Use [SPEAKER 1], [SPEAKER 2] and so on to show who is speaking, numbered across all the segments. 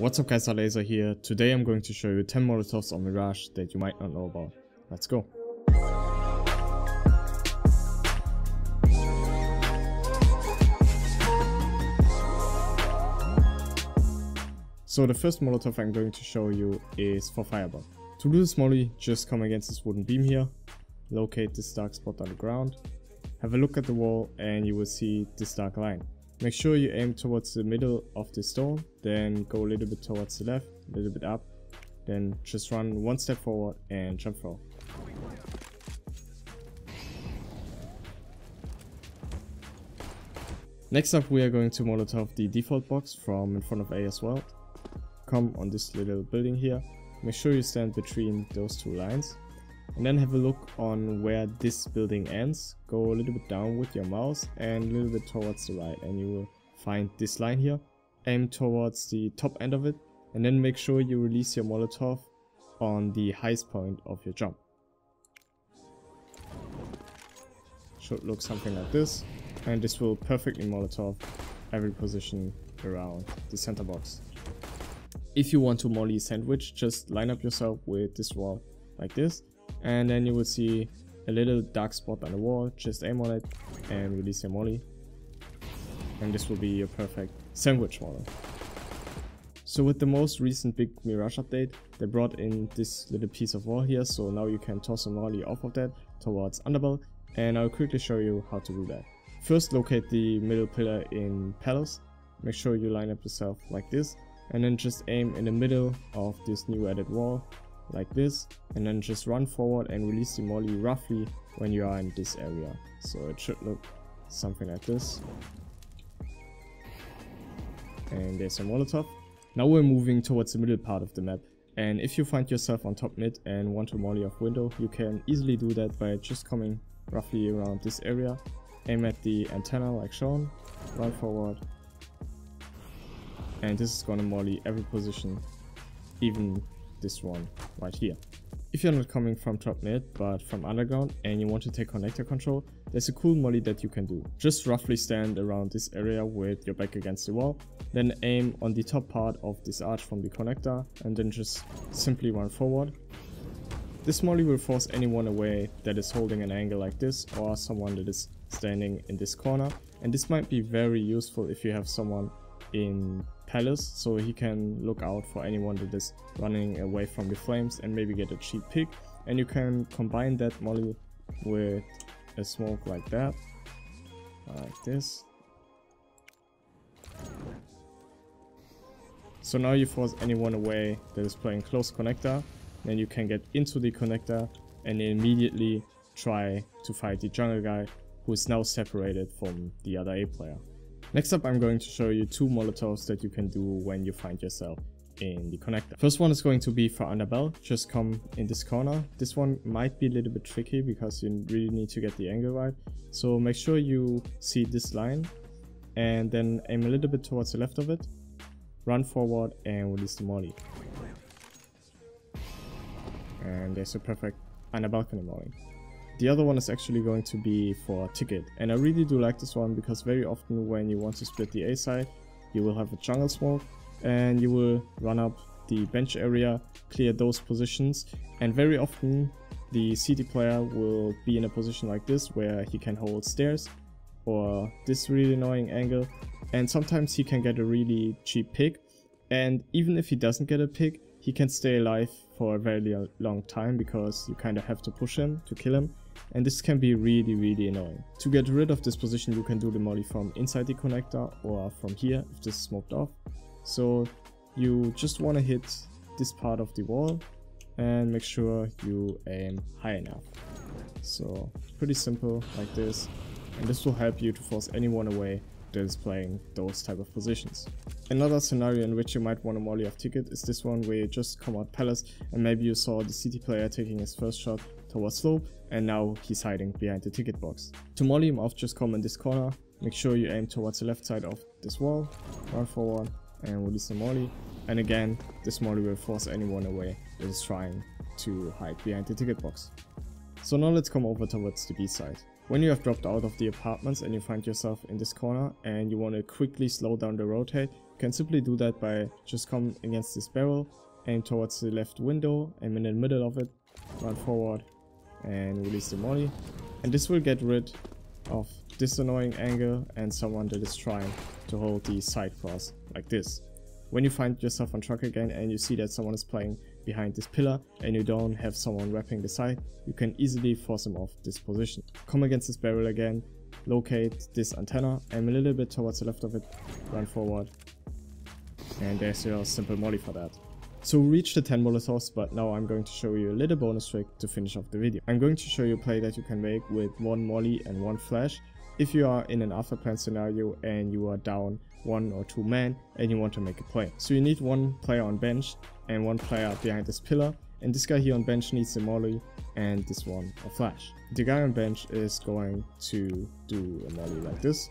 [SPEAKER 1] What's up guys, Aleyzr here. Today I'm going to show you 10 Molotovs on Mirage that you might not know about. Let's go. So the first Molotov I'm going to show you is for Firebox. To do this Molly, just come against this wooden beam here, locate this dark spot on the ground, have a look at the wall and you will see this dark line. Make sure you aim towards the middle of the stone, then go a little bit towards the left, a little bit up, then just run one step forward and jump throw. Next up we are going to Molotov the default box from in front of A as well. Come on this little building here, make sure you stand between those two lines. And then have a look on where this building ends. Go a little bit down with your mouse and a little bit towards the right and you will find this line here. Aim towards the top end of it and then make sure you release your Molotov on the highest point of your jump. Should look something like this, and this will perfectly Molotov every position around the center box. If you want to Molly sandwich, just line up yourself with this wall like this. And then you will see a little dark spot on the wall, just aim on it and release your Molly. And this will be your perfect sandwich model. So with the most recent big Mirage update, they brought in this little piece of wall here, so now you can toss a Molly off of that towards underbelly, and I'll quickly show you how to do that. First locate the middle pillar in palace, make sure you line up yourself like this, and then just aim in the middle of this new added wall like this, and then just run forward and release the Molly roughly when you are in this area. So it should look something like this. And there's a Molotov. Now we're moving towards the middle part of the map, and if you find yourself on top mid and want to Molly off window, you can easily do that by just coming roughly around this area, aim at the antenna like shown, run forward, and this is gonna Molly every position, even this one right here. If you're not coming from top mid but from underground and you want to take connector control, there's a cool Molly that you can do. Just roughly stand around this area with your back against the wall, then aim on the top part of this arch from the connector and then just simply run forward. This Molly will force anyone away that is holding an angle like this or someone that is standing in this corner, and this might be very useful if you have someone in palace, so he can look out for anyone that is running away from the flames and maybe get a cheap pick. And you can combine that Molly with a smoke like that, like this. So now you force anyone away that is playing close connector, then you can get into the connector and immediately try to fight the jungle guy who is now separated from the other A player. Next up I'm going to show you two Molotovs that you can do when you find yourself in the connector. First one is going to be for underbell. Just come in this corner. This one might be a little bit tricky because you really need to get the angle right. So make sure you see this line and then aim a little bit towards the left of it, run forward and release the Molly. And there's a perfect under balcony Molly. The other one is actually going to be for ticket, and I really do like this one because very often when you want to split the A side, you will have a jungle smoke and you will run up the bench area, clear those positions, and very often the CT player will be in a position like this where he can hold stairs or this really annoying angle, and sometimes he can get a really cheap pick, and even if he doesn't get a pick, he can stay alive for a very long time because you kind of have to push him to kill him. And this can be really annoying. To get rid of this position you can do the Molly from inside the connector or from here if this is smoked off. So you just want to hit this part of the wall and make sure you aim high enough. So pretty simple like this, and this will help you to force anyone away that is playing those type of positions. Another scenario in which you might want to Molly off ticket is this one where you just come out palace and maybe you saw the CT player taking his first shot towards slope and now he's hiding behind the ticket box. To Molly him off, just come in this corner, make sure you aim towards the left side of this wall, run forward and release the Molly, and again this Molly will force anyone away that is trying to hide behind the ticket box. So now let's come over towards the B side. When you have dropped out of the apartments and you find yourself in this corner and you want to quickly slow down the rotate, can simply do that by just come against this barrel, aim towards the left window, aim in the middle of it, run forward and release the molly. And this will get rid of this annoying angle and someone that is trying to hold the side cross like this. When you find yourself on track again and you see that someone is playing behind this pillar and you don't have someone wrapping the side, you can easily force him off this position. Come against this barrel again, locate this antenna, aim a little bit towards the left of it, run forward, and there's your simple molly for that. So we reached the 10 Molotovs, but now I'm going to show you a little bonus trick to finish off the video. I'm going to show you a play that you can make with 1 molly and 1 flash if you are in an afterplan scenario and you are down 1 or 2 men and you want to make a play. So you need 1 player on bench and 1 player behind this pillar, and this guy here on bench needs a molly and this one a flash. The guy on bench is going to do a molly like this,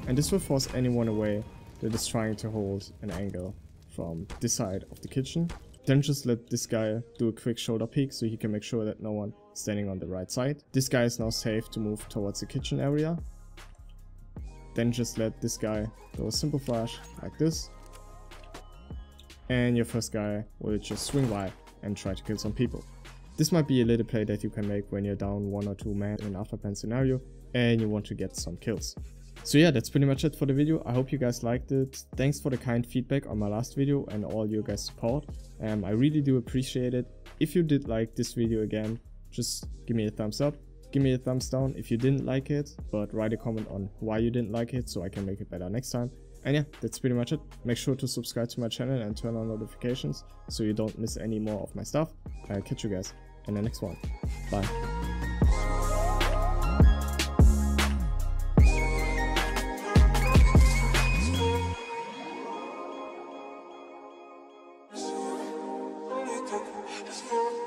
[SPEAKER 1] and this will force anyone away that is trying to hold an angle from this side of the kitchen. Then just let this guy do a quick shoulder peek so he can make sure that no one is standing on the right side. This guy is now safe to move towards the kitchen area. Then just let this guy do a simple flash like this, and your first guy will just swing by and try to kill some people. This might be a little play that you can make when you're down 1 or 2 men in an afterplan scenario and you want to get some kills. So yeah, that's pretty much it for the video. I hope you guys liked it. Thanks for the kind feedback on my last video and all your guys' support. I really do appreciate it. If you did like this video again, just give me a thumbs up. Give me a thumbs down if you didn't like it, but write a comment on why you didn't like it so I can make it better next time. And yeah, that's pretty much it. Make sure to subscribe to my channel and turn on notifications so you don't miss any more of my stuff. I'll catch you guys in the next one. Bye.
[SPEAKER 2] Just